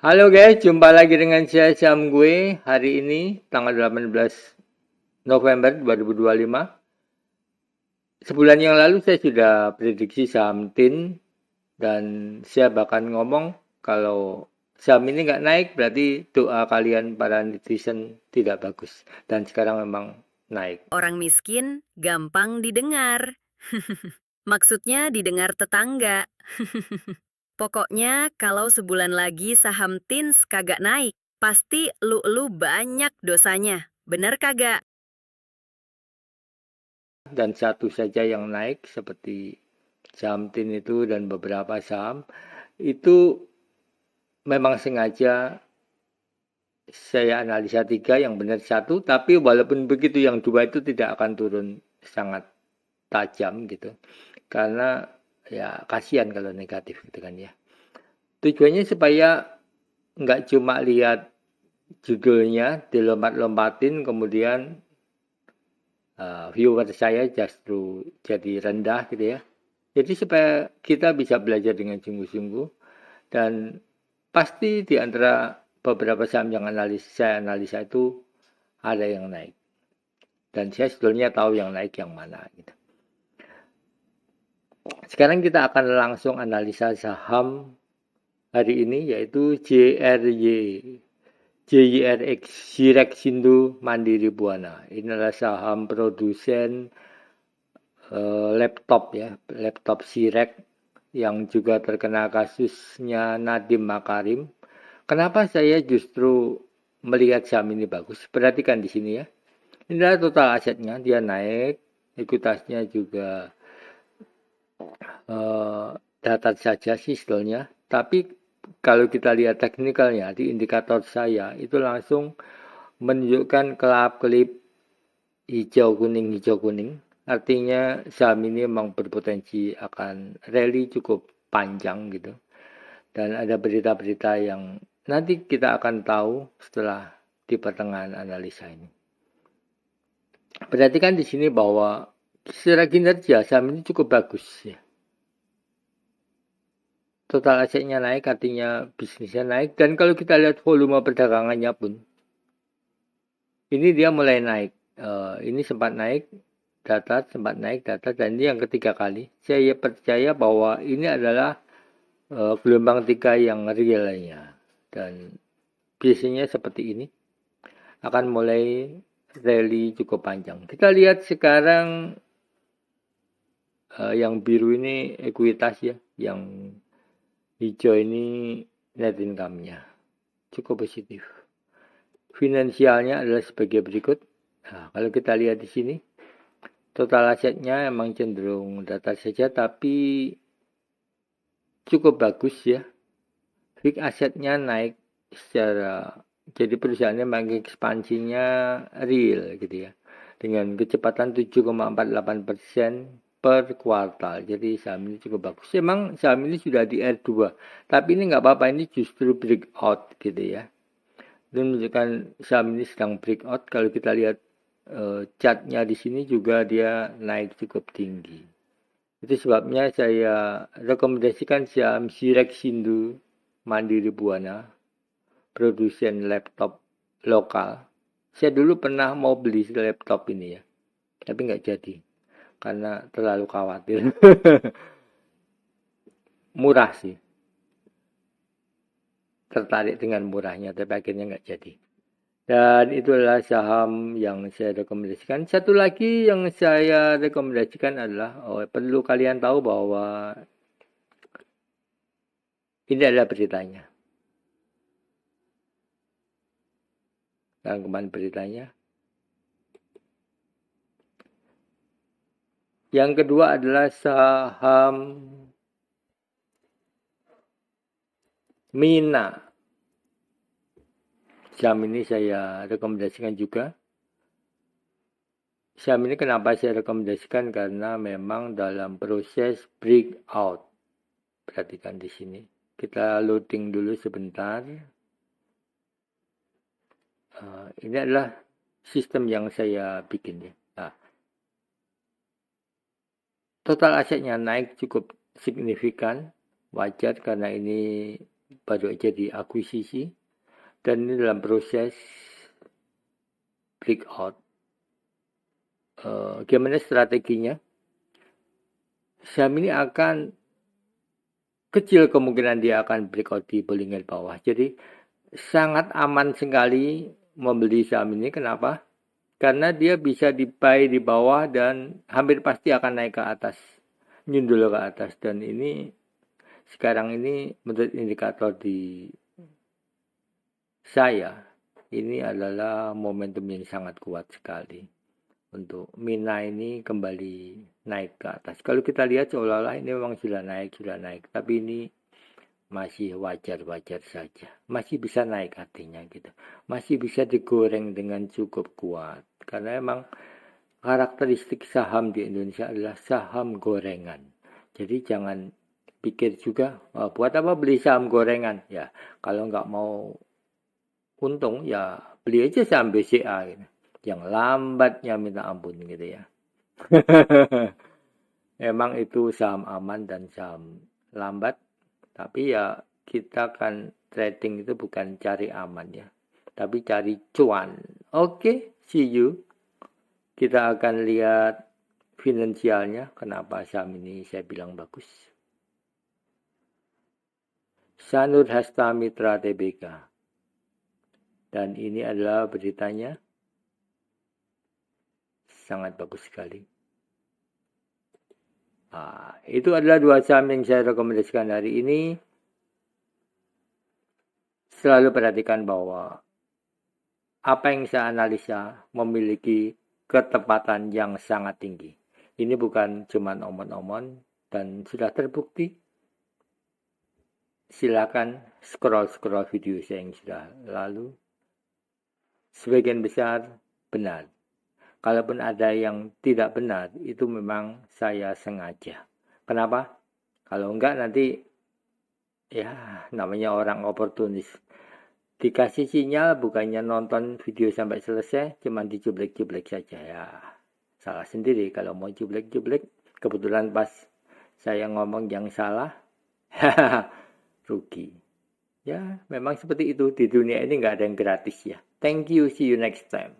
Halo guys, jumpa lagi dengan saya Syam gue hari ini tanggal 18 November 2025. Sebulan yang lalu saya sudah prediksi saham TIN dan saya bahkan ngomong kalau saham ini nggak naik berarti doa kalian para netizen tidak bagus. Dan sekarang memang naik. Orang miskin gampang didengar. Maksudnya didengar tetangga. Pokoknya kalau sebulan lagi saham TINS kagak naik, pasti lu banyak dosanya. Bener kagak? Dan satu saja yang naik seperti saham TIN itu dan beberapa saham itu memang sengaja saya analisa 3 yang benar 1, tapi walaupun begitu yang 2 itu tidak akan turun sangat tajam gitu. Karena ya kasihan kalau negatif gitu kan ya. Tujuannya supaya nggak cuma lihat judulnya dilompat-lompatin kemudian viewer saya justru jadi rendah gitu ya. Jadi supaya kita bisa belajar dengan sungguh-sungguh dan pasti di antara beberapa saham yang saya analisa itu ada yang naik. Dan saya sebetulnya tahu yang naik yang mana gitu. Sekarang kita akan langsung analisa saham hari ini yaitu JYRX Jirexindo Mandiri Buana. Ini adalah saham produsen laptop ya, laptop Sirek yang juga terkena kasusnya Nadiem Makarim. Kenapa saya justru melihat saham ini bagus? Perhatikan di sini ya. Ini adalah total asetnya, dia naik, ekuitasnya juga datar saja sih sebetulnya. Tapi kalau kita lihat teknikalnya di indikator saya itu langsung menunjukkan kelap-kelip hijau kuning. Artinya saham ini memang berpotensi akan rally cukup panjang gitu. Dan ada berita-berita yang nanti kita akan tahu setelah di pertengahan analisa ini. Perhatikan di sini bahwa secara kinerja saham ini cukup bagus ya. Total asetnya naik artinya bisnisnya naik dan kalau kita lihat volume perdagangannya pun ini dia mulai naik. Ini sempat naik sempat naik data dan ini yang ketiga kali. Saya percaya bahwa ini adalah gelombang 3 yang realnya dan biasanya seperti ini akan mulai rally cukup panjang. Kita lihat sekarang yang biru ini ekuitas ya, yang hijau ini net income-nya cukup positif. Finansialnya adalah sebagai berikut. Nah, kalau kita lihat di sini, total asetnya emang cenderung datar saja, tapi cukup bagus ya. Fixed asetnya naik secara, jadi perusahaannya mengekspansinya real gitu ya. Dengan kecepatan 7,48% per kuartal. Jadi saham ini cukup bagus. Emang saham ini sudah di R2, tapi ini nggak apa-apa, ini justru breakout gitu ya. Dan menunjukkan saham ini sedang breakout. Kalau kita lihat chartnya di sini juga dia naik cukup tinggi. Itu sebabnya saya rekomendasikan saham Jirexindo Mandiri Buana, produsen laptop lokal. Saya dulu pernah mau beli laptop ini ya, tapi nggak jadi karena terlalu khawatir. Murah sih, tertarik dengan murahnya, tapi akhirnya nggak jadi. Dan itu adalah saham yang saya rekomendasikan. Satu lagi yang saya rekomendasikan adalah perlu kalian tahu bahwa ini adalah beritanya. Rangkuman beritanya. Yang kedua adalah saham Mina. Saham ini saya rekomendasikan juga. Saham ini kenapa saya rekomendasikan? Karena memang dalam proses breakout. Perhatikan di sini. Kita loading dulu sebentar. Ini adalah sistem yang saya bikin ya. Nah, total asetnya naik cukup signifikan. Wajar karena ini baru aja diakuisisi dan ini dalam proses breakout. Gimana strateginya? Saham ini akan kecil kemungkinan dia akan breakout di Bollinger bawah. Jadi sangat aman sekali membeli saham ini. Kenapa? Karena dia bisa di-buy di bawah dan hampir pasti akan naik ke atas, nyundul ke atas. Dan ini sekarang ini menurut indikator di saya, ini adalah momentum yang sangat kuat sekali untuk Mina ini kembali naik ke atas. Kalau kita lihat seolah-olah ini memang sudah naik, tapi ini masih wajar-wajar saja. Masih bisa naik artinya gitu. Masih bisa digoreng dengan cukup kuat. Karena emang karakteristik saham di Indonesia adalah saham gorengan. Jadi jangan pikir juga, buat apa beli saham gorengan? Ya, kalau nggak mau untung ya beli aja saham BCA gitu. Yang lambatnya minta ampun gitu ya. Emang itu saham aman dan saham lambat, tapi ya kita kan trading itu bukan cari aman ya, tapi cari cuan. Oke, see you. Kita akan lihat finansialnya, kenapa saham ini saya bilang bagus. Sanur Hasta Mitra Tbk. Dan ini adalah beritanya. Sangat bagus sekali. Itu adalah dua saham yang saya rekomendasikan hari ini. Selalu perhatikan bahwa apa yang saya analisa memiliki ketepatan yang sangat tinggi. Ini bukan cuma omon-omon dan sudah terbukti. Silakan scroll video saya yang sudah lalu. Sebagian besar benar. Kalaupun ada yang tidak benar, itu memang saya sengaja. Kenapa? Kalau enggak nanti, ya namanya orang oportunis. Dikasih sinyal bukannya nonton video sampai selesai, cuma dijublek-jublek saja ya. Salah sendiri kalau mau jublek-jublek. Kebetulan pas saya ngomong yang salah, rugi. Ya memang seperti itu. Di dunia ini enggak ada yang gratis ya. Thank you, see you next time.